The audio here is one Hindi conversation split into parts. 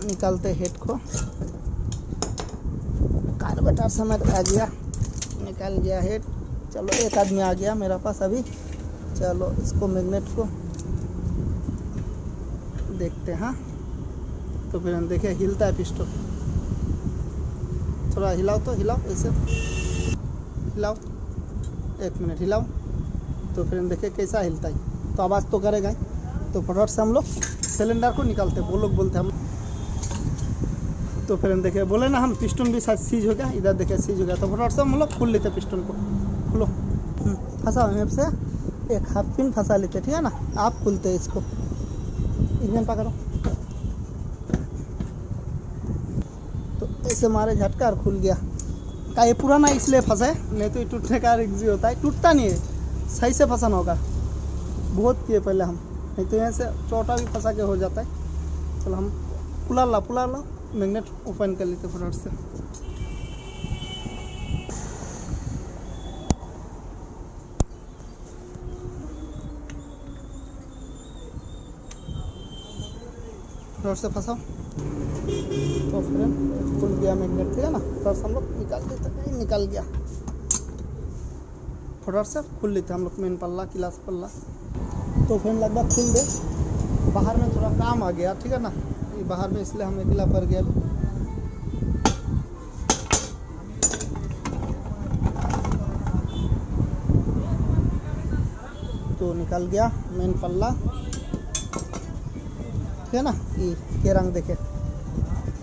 निकालते हेड को। कार्बोरेटर समेत आ गया, निकाल गया हेड। चलो एक आदमी आ गया मेरा पास अभी। चलो इसको मैग्नेट को देखते हैं। तो फिर हम देखें हिलता है पिस्टन। थोड़ा हिलाओ, तो हिलाओ ऐसे, हिलाओ 1 मिनट हिलाओ। तो फिर हम देखें कैसा हिलता है। तो आवाज़ तो करेगा ही। तो फटाफट से हम लोग सिलेंडर को निकालते, वो लोग बोलते हम। तो फिर हम देखे बोले ना हम पिस्टन भी शायद सीज हो गया, इधर देखे सीज हो गया। तो फटाफट से हम लोग खोल लेते पिस्टन को। खोलो, फंसा मेप से एक हाफ पिन फंसा लेते, ठीक है ना। आप खुलते इसको, इंजन पकड़ो। तो ऐसे मारे झटका और खुल गया। का ये पुराना इसलिए फंसा है, नहीं तो ये टूटने का रिक्स होता है। टूटता नहीं है, सही से फंसाना होगा। बहुत किए पहले हम, नहीं तो यहाँ से चोटा भी फंसा के हो जाता है। चलो हम पुला ला मैग्नेट ओपन कर लेते फटाफट से। फटाफट से फंसाओ। तो फिर खुल गया मैग्नेट, ठीक है ना। फटाफट से हम लोग निकाल देते, निकल गया। फटाफट से खुल लेते हम लोग मेन पल्ला, क्लास पल्ला। तो फिर लगभग खुल दे। बाहर में थोड़ा काम आ गया, ठीक है ना। ये बाहर में इसलिए हम अकेला पर गया। तो निकल गया मेन पल्ला, ठीक है ना। ये रंग देखे,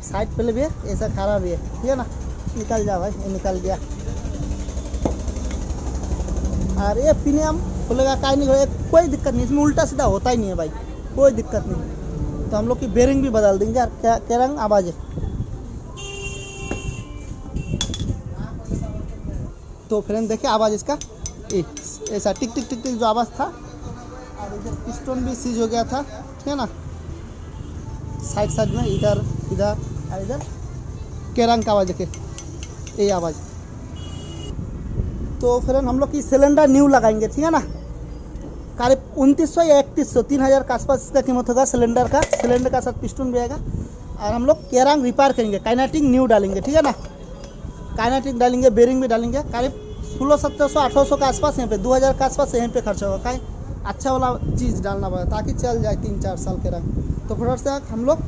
साइड पहले भी है, ऐसा खड़ा भी है, ठीक है ना। निकल जा भाई, ये निकल गया। और ये पिने हम खुलेगा, काहे नहीं खुलेगा, कोई दिक्कत नहीं। इसमें उल्टा सीधा होता ही नहीं है भाई, कोई दिक्कत नहीं। तो हम लोग की बेरिंग भी बदल देंगे यार। क्या रंग आवाज़ है। तो फ्रेंड देखे आवाज़ इसका, ऐसा टिक टिक टिक टिक जो आवाज़ था। और इधर पिस्टन भी सीज हो गया था, ठीक है ना। साइड में इधर और इधर के रंग का आवाज़ देखे, ये आवाज़। तो फ्रेंड हम लोग की सिलेंडर न्यू लगाएंगे, ठीक है ना। करीब 2900 या 3100, 3000 के आसपास इसका कीमत होगा सिलेंडर का। सिलेंडर का साथ पिस्टन भी आएगा। और हम लोग केरंग रिपेयर करेंगे, काइनेटिक न्यू डालेंगे, ठीक है ना। काइनेटिक डालेंगे, बेरिंग भी डालेंगे। करीब 1600-1700 1800 के आसपास, यहाँ पे 2000 के आसपास यहाँ पे खर्चा होगा। अच्छा वाला चीज़ डालना पड़ेगा ताकि चल जाए 3-4 साल के रंग। तो फटाफट से हम लोग